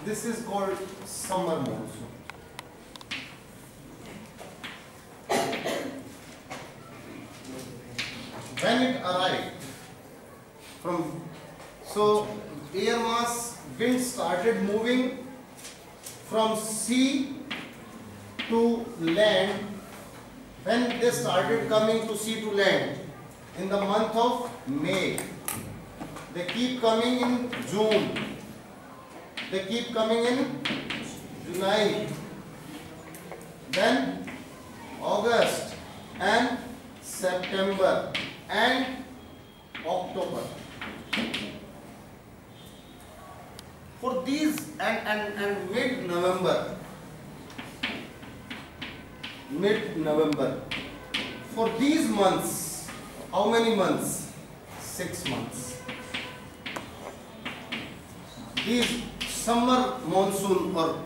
This is called summer monsoon. When it arrived so air mass wind started moving from sea to land. When they started coming to sea to land in the month of May, they keep coming in June, they keep coming in July, then August and September and October. For these and mid-November, for these months, how many months? 6 months. These summer monsoon or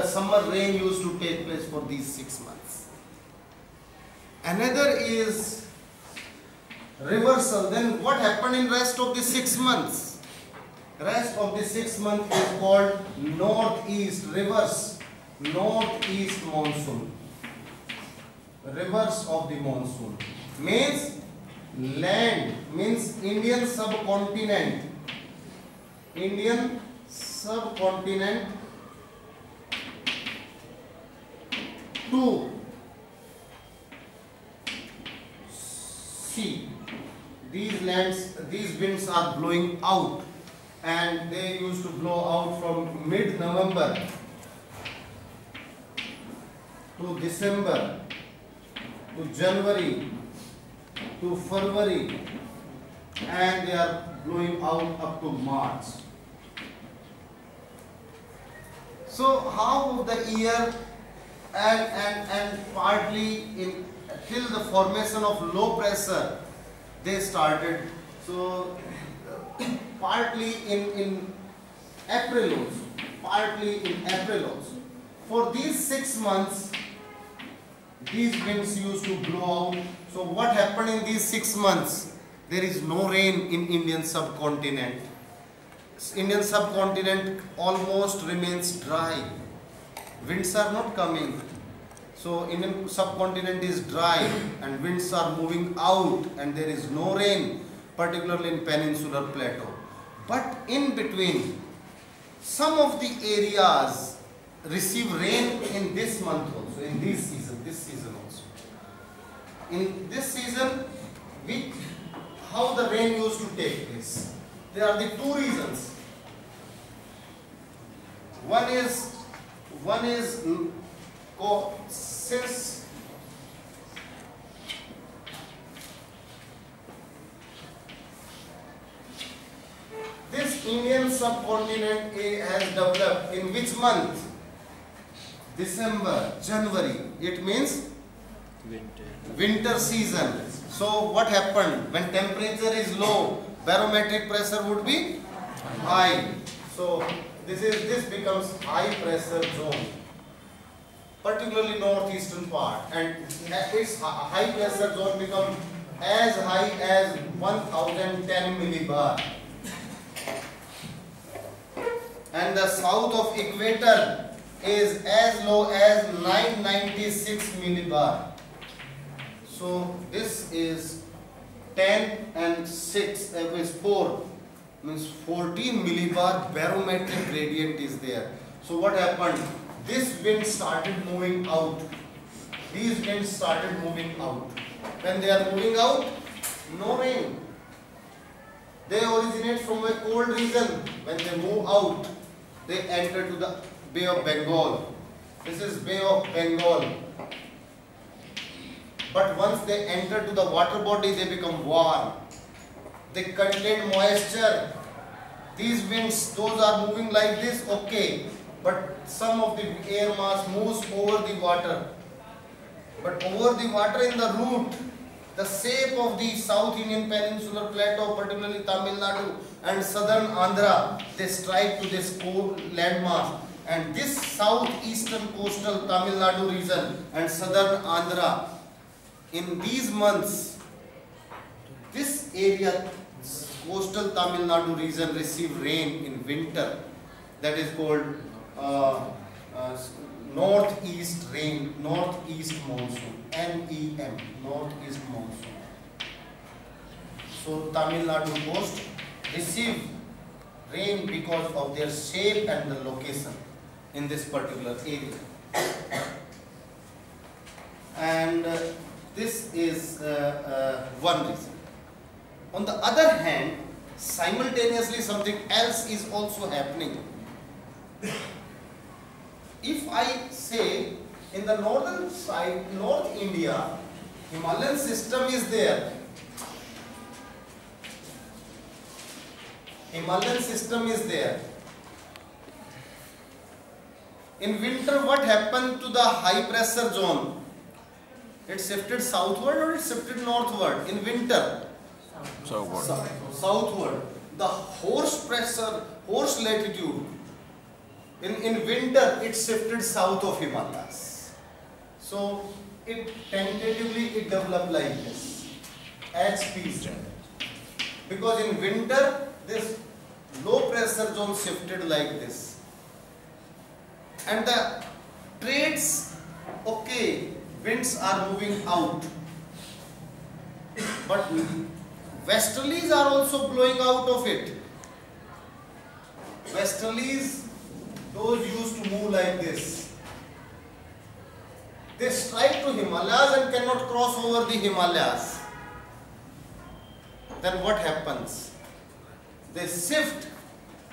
summer rain used to take place for these 6 months. Another is reversal. Then what happened in rest of the 6 months? Rest of the 6 months is called northeast reverse, northeast monsoon. Reverse of the monsoon means land, means Indian subcontinent. Indian subcontinent to sea. These lands, these winds are blowing out, and they used to blow out from mid-November to December to January to February, and they are blowing out up to March. So how the year and partly in till the formation of low pressure they started. So partly in April also, partly in April also. For these 6 months, these winds used to blow out. So what happened in these 6 months? There is no rain in Indian subcontinent. Indian subcontinent almost remains dry. Winds are not coming. So Indian subcontinent is dry and winds are moving out and there is no rain, particularly in peninsular plateau. But in between, some of the areas receive rain in this month also, in this season also. In this season, how the rain used to take place? There are the 2 reasons. One is since this Indian subcontinent has developed in which month? December, January. It means winter season. So what happened? When temperature is low, barometric pressure would be high. So this becomes high pressure zone, particularly northeastern part, and its high pressure zone becomes as high as 1010 millibar. And the south of equator is as low as 996 millibar. So this is 10 and 6 is 4, means 14 millibar barometric gradient is there. So what happened? This wind started moving out. These winds started moving out. When they are moving out, no rain. They originate from a cold region. When they move out, they enter to the Bay of Bengal. This is Bay of Bengal. But once they enter to the water body, they become warm. They contain moisture. These winds, those are moving like this, okay. But some of the air mass moves over the water. But over the water in the route, the shape of the South Indian Peninsular Plateau, particularly Tamil Nadu and southern Andhra, they strike to this landmass. And this southeastern coastal Tamil Nadu region and southern Andhra, in these months, this area, coastal Tamil Nadu region, receive rain in winter. that is called uh, uh, northeast rain, northeast monsoon, NEM, northeast monsoon. So Tamil Nadu coast receive rain because of their shape and the location in this particular area. And this is one reason. On the other hand, simultaneously something else is also happening. If I say in the northern side, North India, Himalayan system is there. Himalayan system is there. In winter, what happened to the high pressure zone? It shifted southward or it shifted northward in winter? Southward. Southward. The horse pressure, horse latitude, in winter it shifted south of Himalayas. So it tentatively it developed like this, HPZ. Because in winter this low pressure zone shifted like this. And the trades, okay, winds are moving out. But westerlies are also blowing out of it. Westerlies, those used to move like this. They strike to Himalayas and cannot cross over the Himalayas. Then what happens? They shift.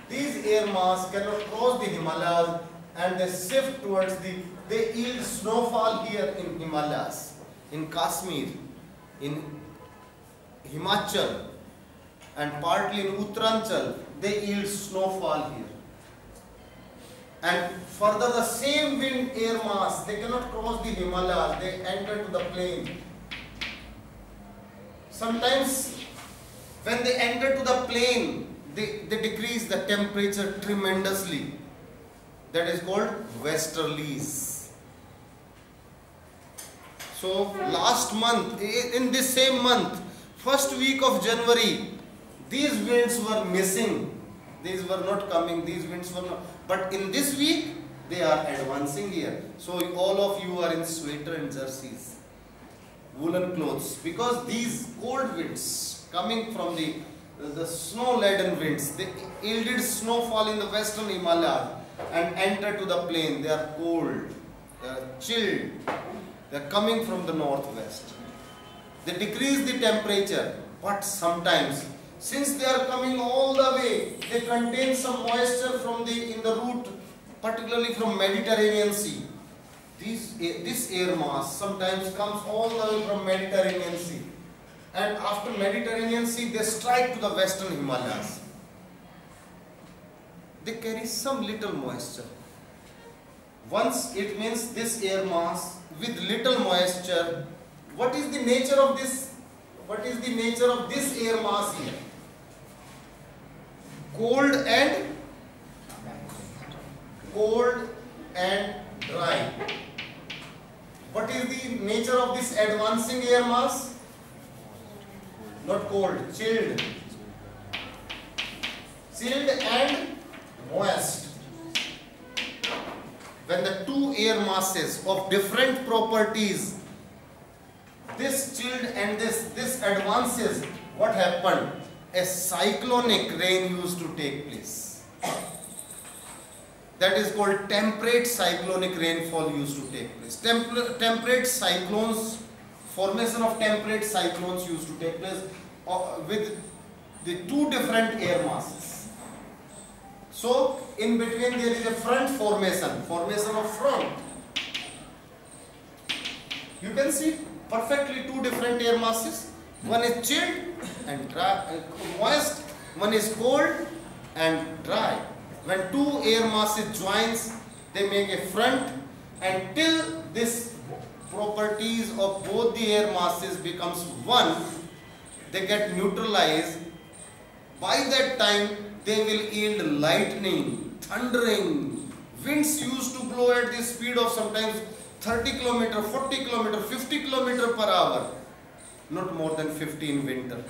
These air mass cannot cross the Himalayas and they shift towards they yield snowfall here in Himalayas, in Kashmir, in Himachal and partly in Uttaranchal, they yield snowfall here. And further the same wind air mass, they cannot cross the Himalayas, they enter to the plain. Sometimes when they enter to the plain, they decrease the temperature tremendously. That is called westerlies. So last month, in this same month, first week of January, these winds were missing. These were not coming, these winds were not. But in this week, they are advancing here. So all of you are in sweater and jerseys, woolen clothes. Because these cold winds coming from the snow-laden winds, they yielded snowfall in the western Himalayas and enter to the plain. They are cold, they are chilled, they are coming from the northwest. They decrease the temperature, but sometimes, since they are coming all the way, they contain some moisture from in the root, particularly from Mediterranean Sea. This air mass sometimes comes all the way from Mediterranean Sea. And after Mediterranean Sea, they strike to the western Himalayas. They carry some little moisture. Once it means this air mass with little moisture, what is the nature of this? What is the nature of this air mass here? Cold and dry. What is the nature of this advancing air mass? Not cold, chilled. Chilled and moist. When the two air masses of different properties, this chilled and this advances, what happened? A cyclonic rain used to take place. That is called temperate cyclonic rainfall used to take place. Temperate cyclones, formation of temperate cyclones used to take place with the two different air masses. So in between there is a front formation of front. You can see perfectly two different air masses. One is chilled and dry, moist. One is cold and dry. When two air masses joins, they make a front, and till this properties of both the air masses becomes one, they get neutralized. By that time, they will yield lightning, thundering. Winds used to blow at the speed of sometimes 30 km, 40 km, 50 km per hour. Not more than 50 in winter.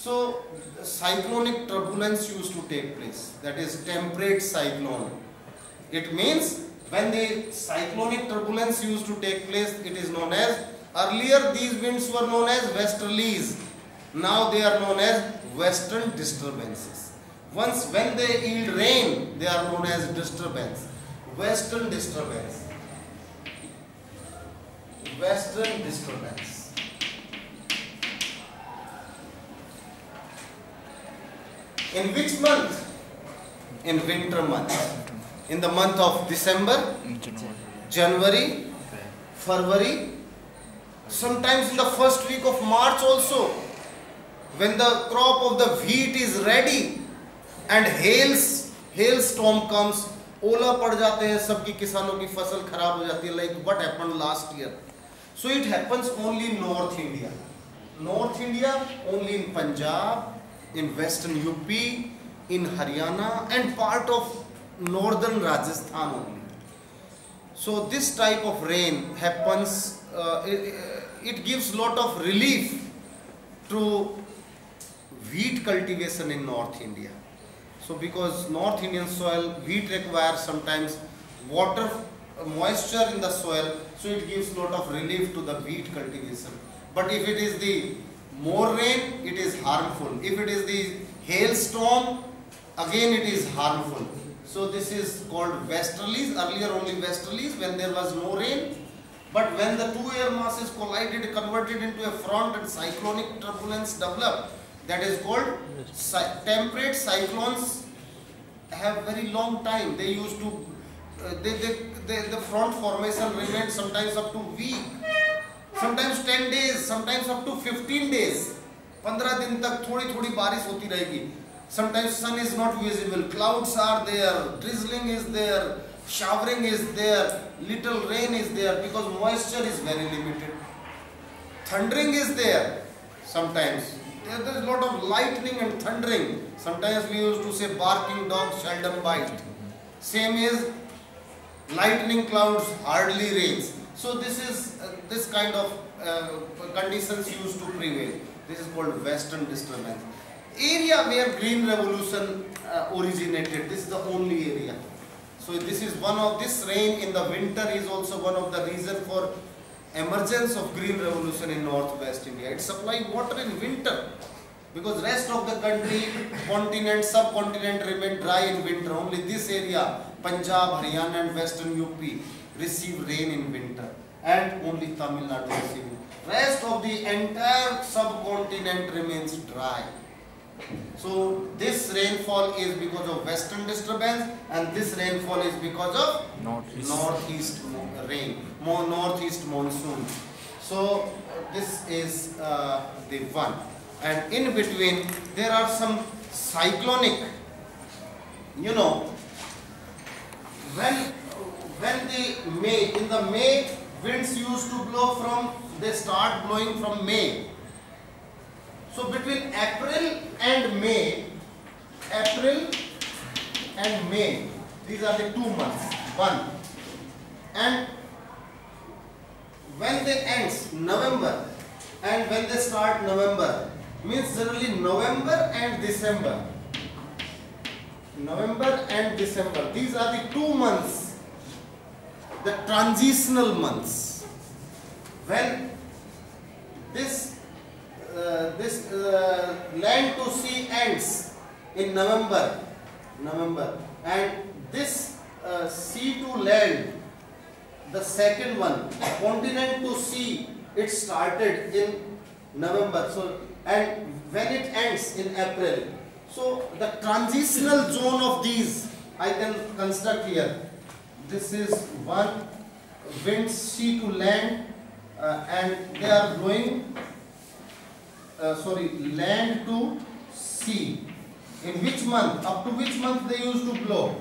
So cyclonic turbulence used to take place, that is temperate cyclone. It means when the cyclonic turbulence used to take place, it is known as, earlier these winds were known as westerlies, now they are known as western disturbances. Once when they yield rain, they are known as disturbance, western disturbance, western disturbance. In which month? In winter month. In the month of December, January, February, sometimes in the first week of March also, when the crop of the wheat is ready and hailstorm comes, ओला पड़ जाते हैं, सबकी किसानों की फसल खराब हो जाती है, like what happened last year. So it happens only in North India. North India, only in Punjab, in western UP, in Haryana and part of northern Rajasthan only. So this type of rain happens, it gives lot of relief to wheat cultivation in North India. So because North Indian soil, wheat requires sometimes water, moisture in the soil, so it gives lot of relief to the wheat cultivation. But if it is the more rain, it is harmful. If it is the hailstorm, again it is harmful. So this is called westerlies. Earlier only westerlies when there was no rain. But when the two air masses collided, converted into a front and cyclonic turbulence developed, that is called temperate cyclones. Have very long time. They used to, the front formation remained sometimes up to week, sometimes 10 days, sometimes up to 15 days. 15 दिन तक थोड़ी बारिश होती रहेगी. Sometimes sun is not visible, clouds are there, drizzling is there, showering is there, little rain is there because moisture is very limited. Thundering is there sometimes. There is a lot of lightning and thundering. Sometimes we used to say barking dog seldom bite. Same is lightning clouds hardly rains. So this is this kind of conditions used to prevail. This is called western disturbance. Area where green revolution originated. This is the only area. So this is one of this rain in the winter is also one of the reason for emergence of green revolution in northwest India. It supplies water in winter because rest of the country, continent, subcontinent remain dry in winter. Only this area, Punjab, Haryana and western UP receive rain in winter and only Tamil Nadu receiving. Rest of the entire subcontinent remains dry. So this rainfall is because of western disturbance and this rainfall is because of northeast rain, northeast monsoon. So this is the one, and in between there are some cyclonic, you know, when the May, in the May winds used to blow from, they start blowing from May. So between April and May, these are the 2 months, one. And when they ends November and when they start November, means generally November and December. November and December, these are the 2 months, the transitional months. When this land to sea ends in November, and this sea to land, the second one, continent to sea, it started in November. So, and when it ends in April, so the transitional zone of these I can construct here. This is one wind sea to land, and they are blowing. Land to sea. In which month? Up to which month they used to blow?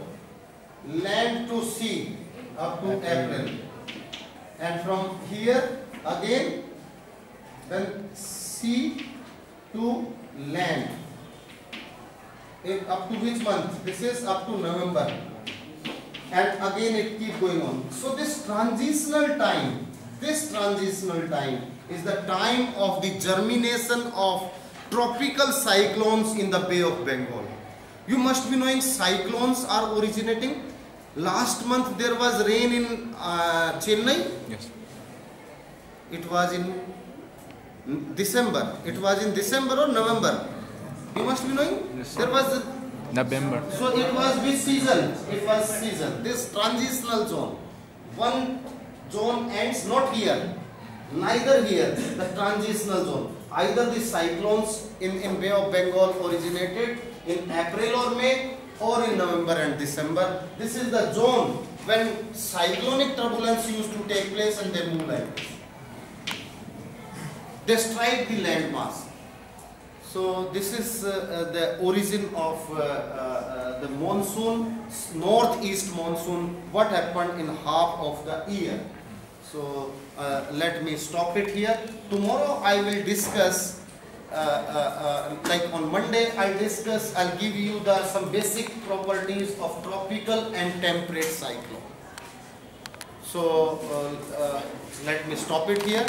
Land to sea up to April. And from here again, then sea to land. Up to which month? This is up to November. And again it keep going on. So this transitional time is the time of the germination of tropical cyclones in the Bay of Bengal. You must be knowing cyclones are originating. Last month there was rain in Chennai. Yes. It was in December. It was in December or November. You must be knowing. Yes. There was. November. So it was which season? It was season. This transitional zone. One zone ends not here, neither here. The transitional zone. Either the cyclones in Bay of Bengal originated in April or May, or in November and December. This is the zone when cyclonic turbulence used to take place and they move like this. They strike the land mass. So this is the origin of the monsoon, northeast monsoon, what happened in half of the year. So let me stop it here. Tomorrow I will discuss, like on Monday I'll give you some basic properties of tropical and temperate cyclone. So let me stop it here.